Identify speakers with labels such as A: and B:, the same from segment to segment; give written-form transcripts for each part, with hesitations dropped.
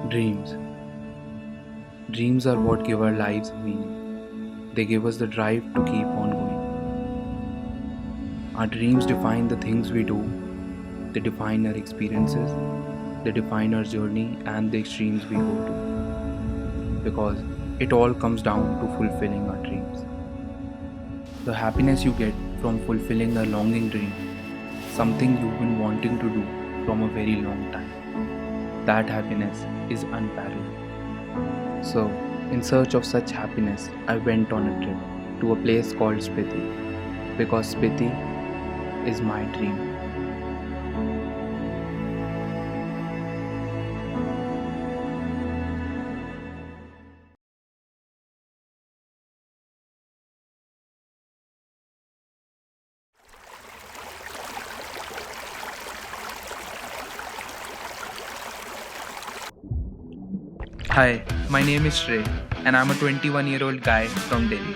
A: Dreams. Dreams are what give our lives meaning. They give us the drive to keep on going. Our dreams define the things we do, they define our experiences, they define our journey and the extremes we go to. Because it all comes down to fulfilling our dreams. The happiness you get from fulfilling a longing dream, something you've been wanting to do from a very long time. That happiness is unparalleled. So, in search of such happiness, I went on a trip to a place called Spiti because Spiti is my dream. Hi, my name is Shrey and I'm a 21-year-old guy from Delhi.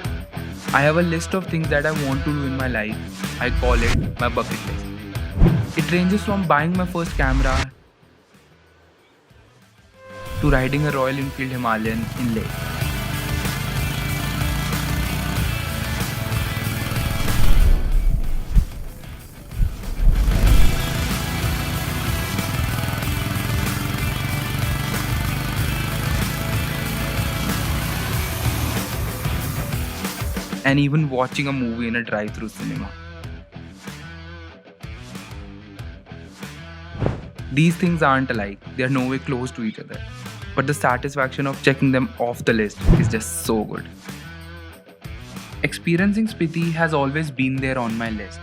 A: I have a list of things that I want to do in my life. I call it my bucket list. It ranges from buying my first camera to riding a Royal Enfield Himalayan in Leh. And even watching a movie in a drive-through cinema. These things aren't alike, they are nowhere close to each other. But the satisfaction of checking them off the list is just so good. Experiencing Spiti has always been there on my list.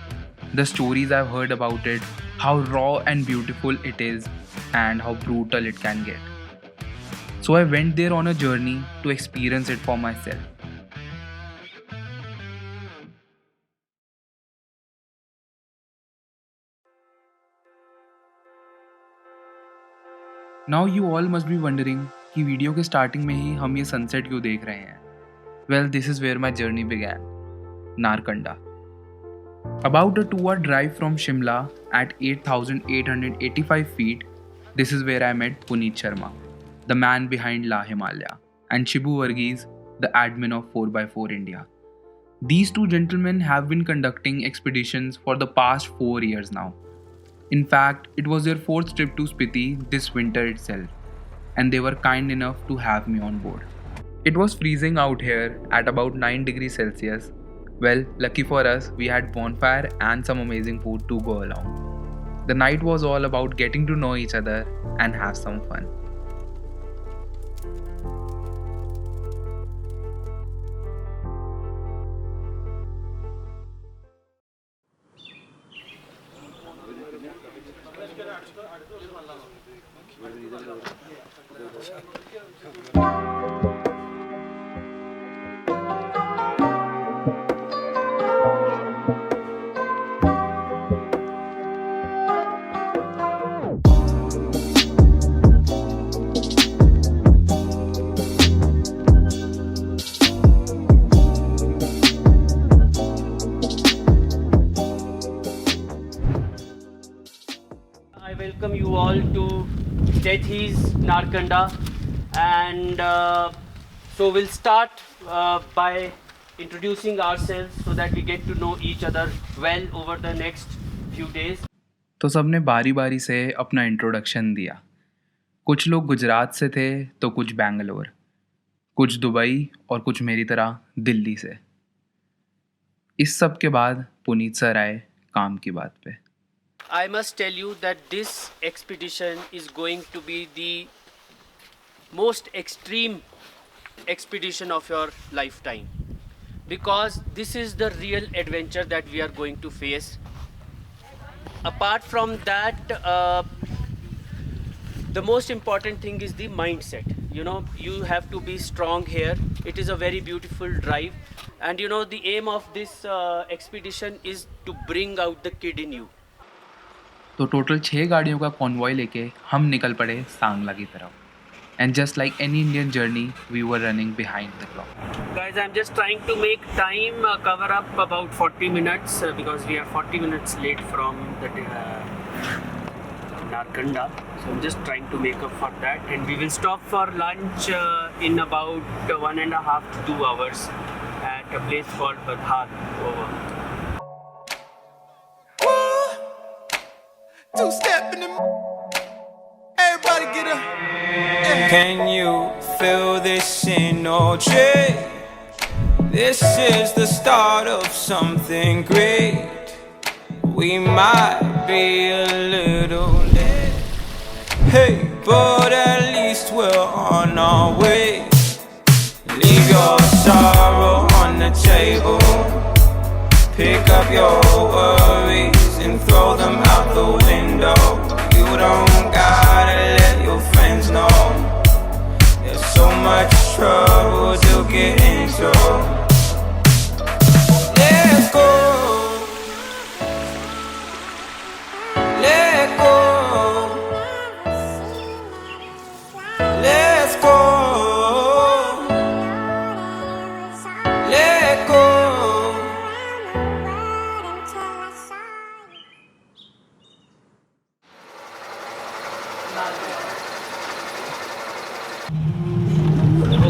A: The stories I've heard about it, how raw and beautiful it is, and how brutal it can get. So I went there on a journey to experience it for myself. Now you all must be wondering कि video के starting में ही हम ये sunset क्यों देख रहे हैं. Well, this is where my journey began. Narkanda. About a 2-hour drive from Shimla at 8,885 feet, this is where I met Puneet Sharma, the man behind La Himalaya, and Shibu Varghese, the admin of 4x4 India. These two gentlemen have been conducting expeditions for the past 4 years now. In fact, it was their 4th trip to Spiti this winter itself, and they were kind enough to have me on board. It was freezing out here at about 9 degrees Celsius. Well, lucky for us, we had bonfire and some amazing food to go along. The night was all about getting to know each other and have some fun.
B: I welcome you all to Deathi's Narkanda, and so we'll start by introducing ourselves so that we get to know each other well over the next few days.
A: तो सबने बारी बारी से अपना introduction दिया. कुछ लोग गुजरात से थे तो कुछ बैंगलोर, कुछ दुबई और कुछ मेरी तरह दिल्ली से. इस सब के बाद पुनीत सर आए काम की बात पे.
B: I must tell you that this expedition is going to be the most extreme expedition of your lifetime, because this is the real adventure that we are going to face. Apart from that, the most important thing is the mindset. You know, you have to be strong here. It is a very beautiful drive, and you know, the aim of this expedition is to bring out the kid in you.
A: तो total 6 गाड़ियों का convoy लेके हम निकल पड़े सांगला की तरफ. And just like any Indian journey, we were running behind the clock.
B: Guys, I'm just trying to make time cover up about 40 minutes because we are 40 minutes late from the Narkanda. So I'm just trying to make up for that, and we will stop for lunch in about 1.5 to 2 hours at a place called Badhar. Over.
C: Two-step in the everybody get up. Yeah.
D: Can you feel this energy? This is the start of something great. We might be a little late, hey, but at least we're on our way. Leave your sorrow on the table. Pick up your worries and throw them out the window. You don't gotta let your friends know. There's so much trouble to get into. Let's go. Let go. Let's go. Let go.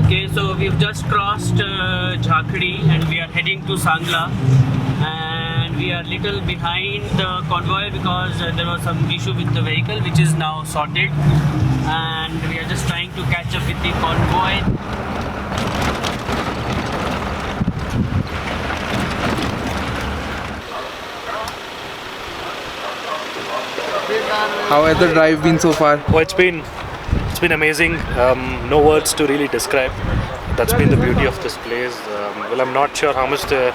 B: Okay, so we've just crossed Jhakhdi and we are heading to Sangla, and we are little behind the convoy because there was some issue with the vehicle, which is now sorted, and we are just trying to catch up with the convoy.
A: How has the drive been so far?
E: Oh, it's been amazing. No words to really describe. That's been the beauty of this place. Well, I'm not sure how much the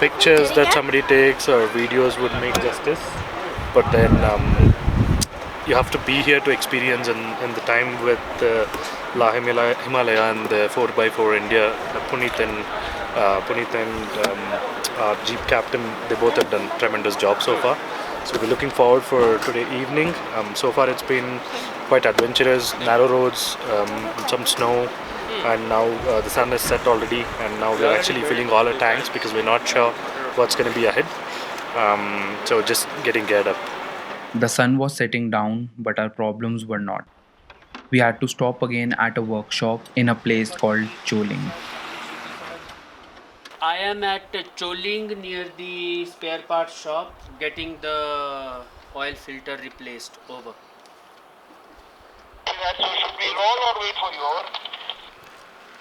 E: pictures that somebody takes or videos would make justice, but then you have to be here to experience, and the time with La Himalaya and the 4x4 India, Puneet and our Jeep captain, they both have done tremendous job so far. So we're looking forward for today evening. So far it's been quite adventurous, narrow roads, some snow, and now the sun is set already, and now we're actually filling all our tanks because we're not sure what's going to be ahead. So just getting geared up.
A: The sun was setting down, but our problems were not. We had to stop again at a workshop in a place called Choling.
B: I am at Choling near the spare parts shop getting the oil filter replaced. Over.
F: So should we roll or wait for you? Over.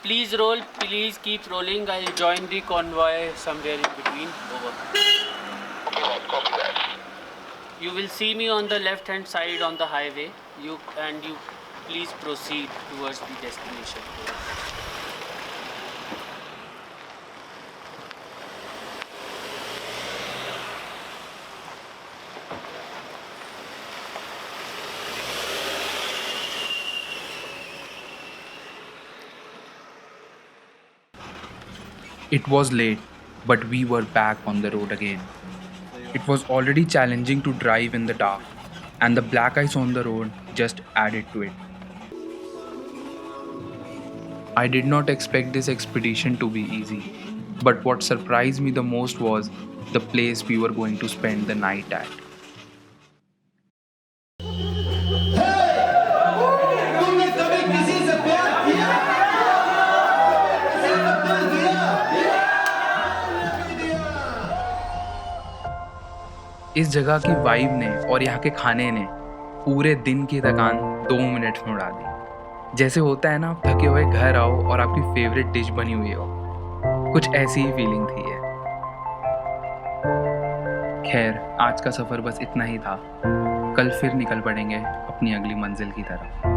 B: Please roll, please keep rolling. I'll join the convoy somewhere in between. Over.
F: Okay, right, copy that.
B: You will see me on the left hand side on the highway. You please proceed towards the destination.
A: It was late, but we were back on the road again. It was already challenging to drive in the dark, and the black ice on the road just added to it. I did not expect this expedition to be easy, but what surprised me the most was the place we were going to spend the night at. इस जगह की vibe ने और यहाँ के खाने ने पूरे दिन की थकान 2 मिनट में उड़ा दी। जैसे होता है ना, आप थके हुए घर आओ और आपकी फेवरेट डिश बनी हुई हो, कुछ ऐसी ही फीलिंग थी ये। खैर, आज का सफ़र बस इतना ही था। कल फिर निकल पड़ेंगे अपनी अगली मंजिल की तरफ।